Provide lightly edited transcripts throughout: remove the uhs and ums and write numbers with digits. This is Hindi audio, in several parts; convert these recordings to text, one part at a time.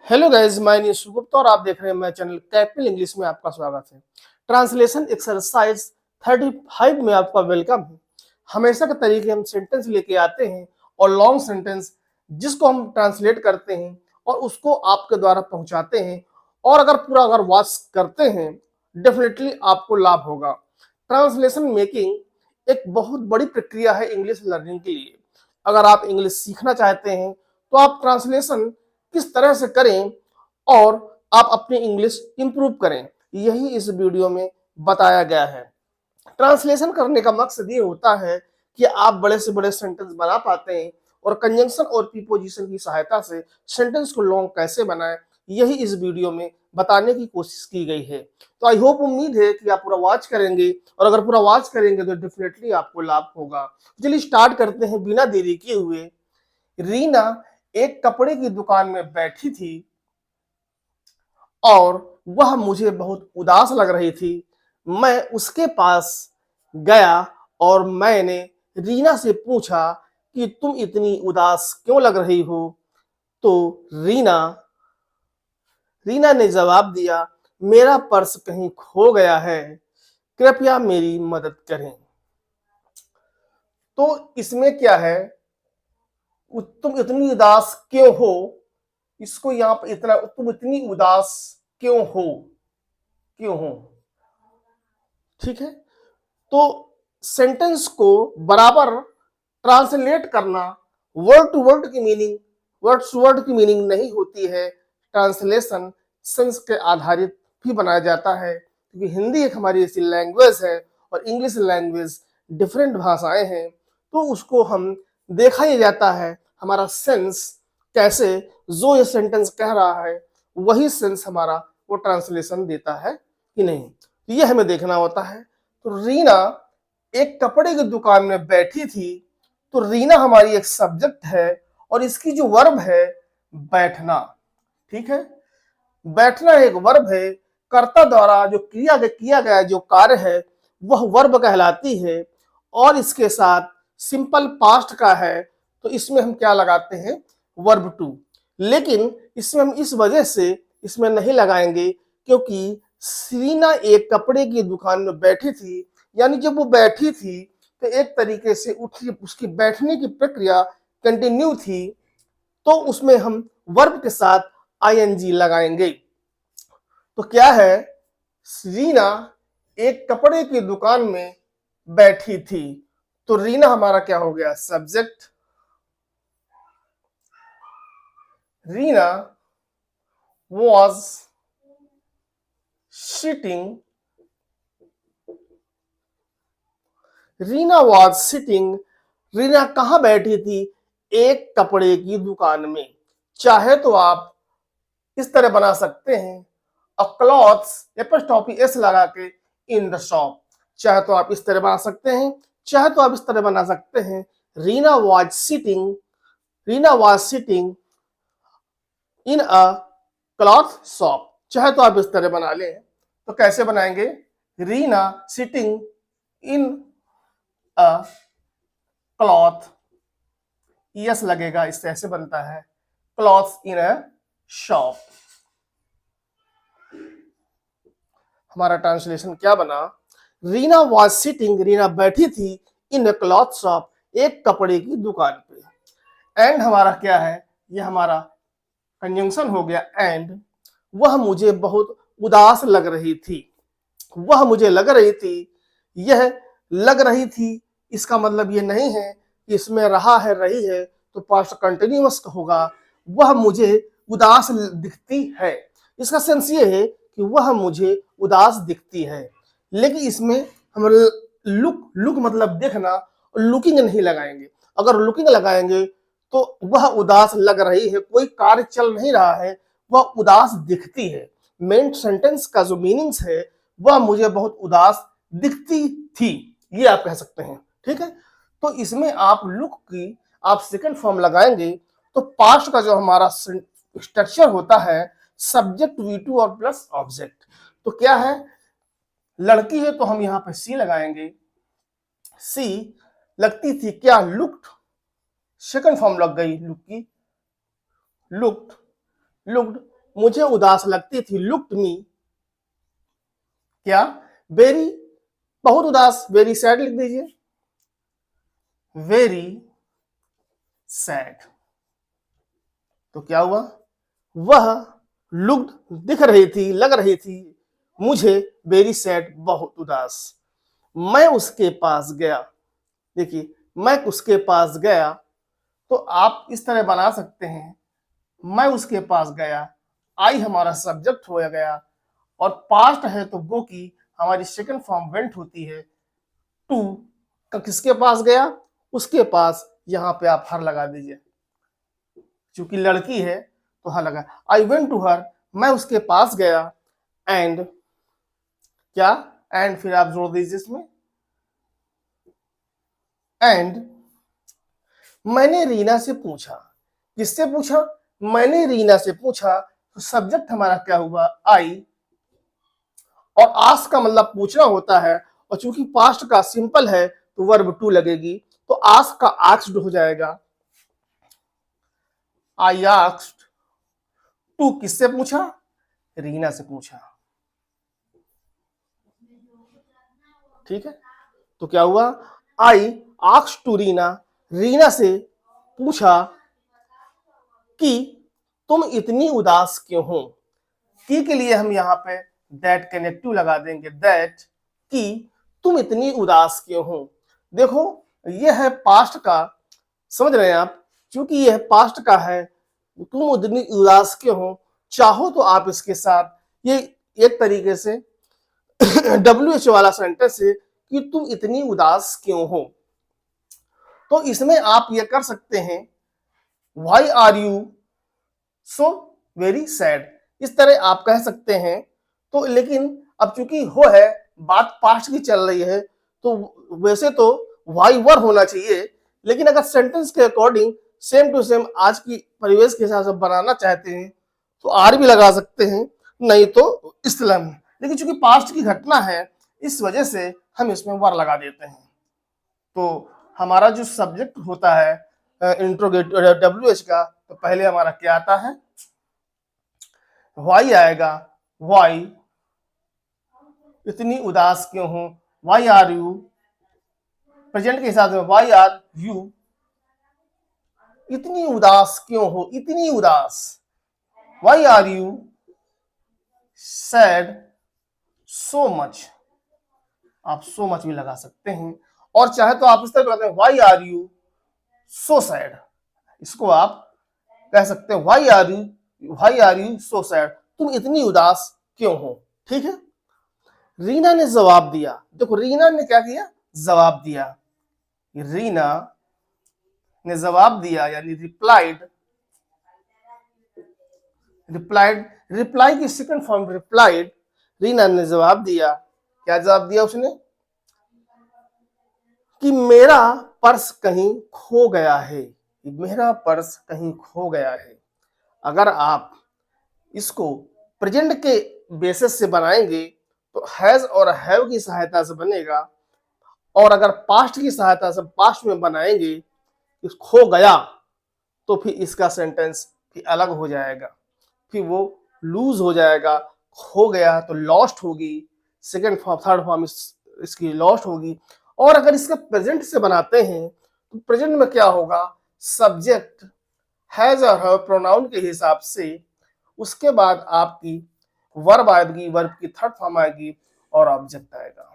हेलो गाइस, माय नेम सुगुप्ता और आप देख रहे हैं मेरा चैनल कैपिटल इंग्लिश में आपका स्वागत है। ट्रांसलेशन एक्सरसाइज 35 में आपका वेलकम है। हमेशा के तरीके हम सेंटेंस लेके आते हैं और लॉन्ग सेंटेंस जिसको हम ट्रांसलेट करते हैं और उसको आपके द्वारा पहुंचाते हैं, और अगर वॉच करते हैं डेफिनेटली आपको लाभ होगा। ट्रांसलेशन मेकिंग एक बहुत बड़ी प्रक्रिया है इंग्लिश लर्निंग के लिए। अगर आप इंग्लिश सीखना चाहते हैं तो आप ट्रांसलेशन किस तरह से करें और आप अपनी इंग्लिश इंप्रूव करें, यही इस वीडियो में बताया गया है। ट्रांसलेशन करने का मकसद ये होता है कि आप बड़े से बड़े सेंटेंस बना पाते हैं और कंजंक्शन और प्रीपोजिशन की सहायता से सेंटेंस को लॉन्ग कैसे बनाएं, यही इस वीडियो में बताने की कोशिश की गई है। तो आई होप, उम्मीद है कि आप पूरा वॉच करेंगे, और अगर पूरा वॉच करेंगे तो डेफिनेटली आपको लाभ होगा। चलिए स्टार्ट करते हैं बिना देरी किए हुए। रीना एक कपड़े की दुकान में बैठी थी और वह मुझे बहुत उदास लग रही थी। मैं उसके पास गया और मैंने रीना से पूछा कि तुम इतनी उदास क्यों लग रही हो। तो रीना रीना ने जवाब दिया, मेरा पर्स कहीं खो गया है, कृपया मेरी मदद करें। तो इसमें क्या है, तुम इतनी उदास क्यों हो, इसको यहाँ पर इतना, तुम इतनी उदास क्यों हो, क्यों हो, ठीक है। तो सेंटेंस को बराबर ट्रांसलेट करना, वर्ड टू वर्ड की मीनिंग नहीं होती है। ट्रांसलेशन सेंस के आधारित भी बनाया जाता है, क्योंकि हिंदी एक हमारी ऐसी लैंग्वेज है और इंग्लिश लैंग्वेज डिफरेंट भाषाएं हैं। तो उसको हम देखा ही जाता है हमारा सेंस कैसे, जो ये सेंटेंस कह रहा है वही सेंस हमारा वो ट्रांसलेशन देता है कि नहीं, ये हमें देखना होता है। तो रीना एक कपड़े की दुकान में बैठी थी। तो रीना हमारी एक सब्जेक्ट है और इसकी जो वर्ब है बैठना, ठीक है। बैठना एक वर्ब है, कर्ता द्वारा जो किया गया जो कार्य है वह वर्ब कहलाती है, और इसके साथ सिंपल पास्ट का है तो इसमें हम क्या लगाते हैं, वर्ब टू। लेकिन इसमें हम इस वजह से इसमें नहीं लगाएंगे क्योंकि रीना एक कपड़े की दुकान में बैठी थी, यानी जब वो बैठी थी तो एक तरीके से उठी, उसकी बैठने की प्रक्रिया कंटिन्यू थी, तो उसमें हम वर्ब के साथ आईएनजी लगाएंगे। तो क्या है, रीना एक कपड़े की दुकान में बैठी थी। तो रीना हमारा क्या हो गया, subject. Reena was sitting, Reena was sitting, Reena कहां बैठी थी, एक कपड़े की दुकान में। चाहे तो आप इस तरह बना सकते हैं, अ क्लॉथ्स एपोस्ट्रोफी एस लगा के इन द शॉप। चाहे तो आप इस तरह बना सकते हैं, चाहे तो आप इस तरह बना सकते हैं, Reena was sitting, Reena was sitting in a cloth shop. चाहे तो आप इस तरह बना लें। तो कैसे बनाएंगे, Reena sitting in a cloth, yes लगेगा, इससे ऐसे बनता है, क्लॉथ इन अ शॉप। हमारा ट्रांसलेशन क्या बना, रीना वॉज सिटिंग, रीना बैठी थी, इन अ क्लॉथ शॉप, एक कपड़े की दुकान पे। एंड हमारा क्या है, यह हमारा कंजंक्शन हो गया एंड। वह मुझे बहुत उदास लग रही थी, वह मुझे लग रही थी, यह लग रही थी, इसका मतलब ये नहीं है कि इसमें रहा है रही है तो पास्ट कंटिन्यूअस होगा। वह मुझे उदास दिखती है, इसका सेंस ये है कि वह मुझे उदास दिखती है। लेकिन इसमें हम लुक लुक मतलब देखना, लुकिंग नहीं लगाएंगे। अगर लुकिंग लगाएंगे तो वह उदास लग रही है, कोई कार्य चल नहीं रहा है, वह उदास दिखती है। मेन सेंटेंस का जो मीनिंग्स है, वह मुझे बहुत उदास दिखती थी, ये आप कह सकते हैं, ठीक है। तो इसमें आप लुक की आप सेकंड फॉर्म लगाएंगे तो पास्ट का जो हमारा स्ट्रक्चर होता है, सब्जेक्ट V2 और प्लस ऑब्जेक्ट। तो क्या है, लड़की है तो हम यहां पे सी लगाएंगे, सी लगती थी, क्या लुक्ड, सेकंड फॉर्म लग गई लुक की, लुक्ड, लुक्ड मुझे उदास लगती थी, लुक्ड मी क्या, वेरी, बहुत उदास, वेरी सैड लिख दीजिए, वेरी सैड। तो क्या हुआ, वह लुक्ड दिख रही थी, लग रही थी मुझे, वेरी सैड बहुत उदास। मैं उसके पास गया, देखिए मैं उसके पास गया, तो आप इस तरह बना सकते हैं, मैं उसके पास गया, आई हमारा सब्जेक्ट हो गया, और पास्ट है तो वो की हमारी सेकंड फॉर्म वेंट होती है, टू का किसके पास गया, उसके पास, यहां पे आप हर लगा दीजिए, चूंकि लड़की है तो हर लगा, आई वेंट टू हर, मैं उसके पास गया, एंड क्या, एंड फिर आप जोड़ दीजिए इसमें, एंड मैंने रीना से पूछा, किससे पूछा, मैंने रीना से पूछा, तो सब्जेक्ट हमारा क्या हुआ, आई, और आस्क का मतलब पूछना होता है, और चूंकि पास्ट का सिंपल है तो वर्ब टू लगेगी, तो आस्क का आस्क्ड हो जाएगा, आई आस्क्ड टू, किससे पूछा, रीना से पूछा, ठीक है। तो क्या हुआ, I asked to Reena, Reena से पूछा कि तुम इतनी उदास क्यों हो, की के लिए हम यहाँ पे दैट कनेक्टिव लगा देंगे, दैट कि तुम इतनी उदास क्यों हो। देखो यह है पास्ट का, समझ रहे हैं आप, क्योंकि यह पास्ट का है, तुम इतनी उदास क्यों हो, चाहो तो आप इसके साथ ये एक तरीके से WH वाला सेंटेंस है कि तुम इतनी उदास क्यों हो, तो इसमें आप ये कर सकते हैं, why are you so very sad, इस तरह आप कह सकते हैं। तो लेकिन अब चूंकि हो है, बात पास्ट की चल रही है, तो वैसे तो वाई वर होना चाहिए, लेकिन अगर सेंटेंस के अकॉर्डिंग सेम टू सेम आज की परिवेश के हिसाब से बनाना चाहते हैं तो आर भी लगा सकते हैं, नहीं तो इस्लाम, लेकिन चूंकि पास्ट की घटना है इस वजह से हम इसमें वर लगा देते हैं। तो हमारा जो सब्जेक्ट होता है इंट्रोगेटिव WH का, तो पहले हमारा क्या आता है, वाई आएगा, वाई इतनी उदास क्यों हो, वाई आर यू, प्रेजेंट के हिसाब से वाई आर यू इतनी उदास क्यों हो, इतनी उदास, why are you sad so much, आप सो मच भी लगा सकते हैं, और चाहे तो आप इस तरह कहते हैं, why are you so sad, इसको आप कह सकते हैं, why are you so sad, तुम इतनी उदास क्यों हो, ठीक है। रीना ने जवाब दिया, देखो रीना ने क्या किया, जवाब दिया, रीना ने जवाब दिया यानी रिप्लाइड, रिप्लाइड, रिप्लाई की सेकंड फॉर्म रिप्लाइड, रीना ने जवाब दिया, क्या जवाब दिया उसने, कि मेरा पर्स कहीं खो गया है, मेरा पर्स कहीं खो गया है। अगर आप इसको प्रेजेंट के बेसिस से बनाएंगे तो हैज और हैव की सहायता से बनेगा, और अगर पास्ट की सहायता से पास्ट में बनाएंगे खो गया, तो फिर इसका सेंटेंस फिर अलग हो जाएगा, फिर वो लूज हो जाएगा, खो गया तो लॉस्ट होगी, सेकेंड फॉर्म थर्ड फॉर्म इसकी लॉस्ट होगी। और अगर इसका प्रेजेंट से बनाते हैं तो प्रेजेंट में क्या होगा, सब्जेक्ट हैज और हैव प्रोनाउन के हिसाब से, उसके बाद आपकी वर्ब आएगी, वर्ब की थर्ड फॉर्म आएगी और ऑब्जेक्ट आएगा।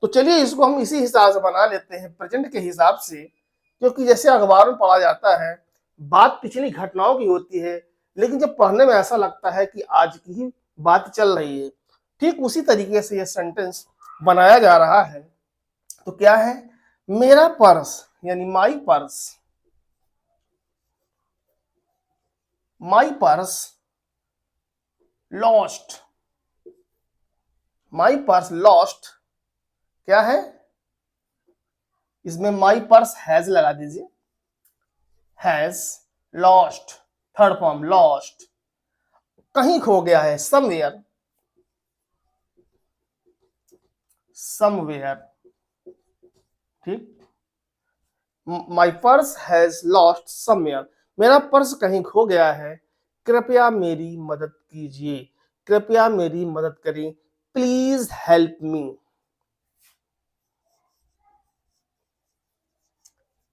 तो चलिए इसको हम इसी हिसाब से बना लेते हैं प्रेजेंट के हिसाब से, क्योंकि जैसे अखबार में पढ़ा जाता है बात पिछली घटनाओं की होती है, लेकिन जब पढ़ने में ऐसा लगता है कि आज की ही बात चल रही है, ठीक उसी तरीके से यह सेंटेंस बनाया जा रहा है। तो क्या है, मेरा पर्स यानी माई पर्स, माई पर्स लॉस्ट, माई पर्स लॉस्ट क्या है, इसमें माई पर्स हैज लगा दीजिए, has lost third form lost, कहीं खो गया है, समवेयर, समवेयर, ठीक, माई पर्स हैज लॉस्ट समवेयर, मेरा पर्स कहीं खो गया है, कृपया मेरी मदद कीजिए, कृपया मेरी मदद करें, please help me,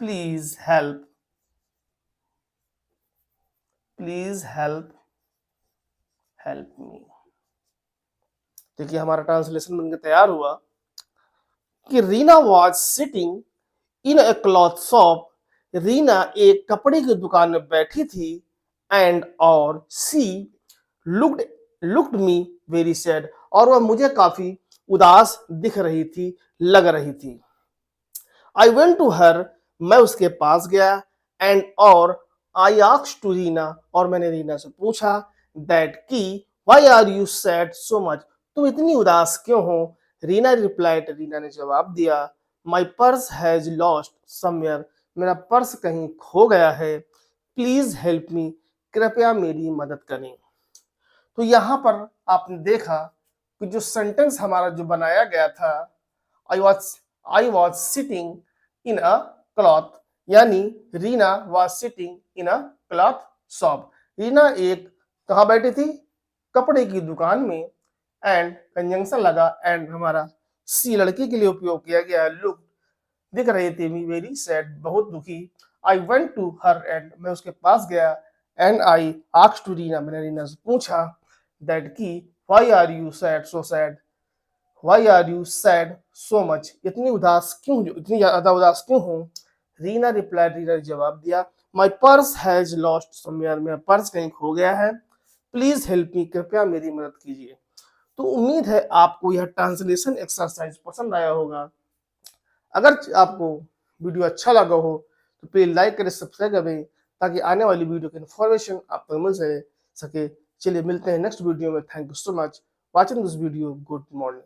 please help, please help, help me. देखिए हमारा ट्रांसलेशन बनकर तैयार हुआ कि Reena was sitting in a cloth shop. Reena एक कपड़े की दुकान में बैठी थी एंड और she looked looked me very sad, और वह मुझे काफी उदास दिख रही थी, लग रही थी। आई वेंट टू हर, मैं उसके पास गया एंड और आई आस्क्ड टू रीना, और मैंने रीना से पूछा दैट की why are you sad so much, तुम इतनी उदास क्यों हो। रीना रिप्लाइड, रीना ने जवाब दिया माई पर्स हैज लॉस्ट समवेयर, मेरा पर्स कहीं खो गया है, प्लीज हेल्प मी, कृपया मेरी मदद करें। तो यहाँ पर आपने देखा कि जो सेंटेंस हमारा जो बनाया गया था, I was I was sitting in a cloth, यानी Reena was sitting in a cloth shop. Reena एक कहाँ बैठी थी, कपड़े की दुकान में, एंड कंजंक्शन लगा एंड हमारा सी लड़की के लिए उपयोग किया गया, लुक दिख रही थी, मी वेरी सैड बहुत दुखी। I went to her and मैं उसके पास गया and I asked to Reena, मैंने रीना से पूछा दैट की why are you sad so sad, why are you sad so much, इतनी उदास क्यों, इतनी ज्यादा उदास क्यों हो। रीना रिप्लाइड, रीना ने जवाब दिया माई पर्स हैज लॉस्ट समवेयर, मेरा पर्स कहीं खो गया है, प्लीज हेल्प मी, कृपया मेरी मदद कीजिए। तो उम्मीद है आपको यह ट्रांसलेशन एक्सरसाइज पसंद आया होगा। अगर आपको वीडियो अच्छा लगा हो तो प्लीज लाइक करें, सब्सक्राइब करें, ताकि आने वाली वीडियो की इन्फॉर्मेशन आपको मिल सके। चलिए मिलते हैं नेक्स्ट वीडियो में। Thank you so much watching this video. Good morning.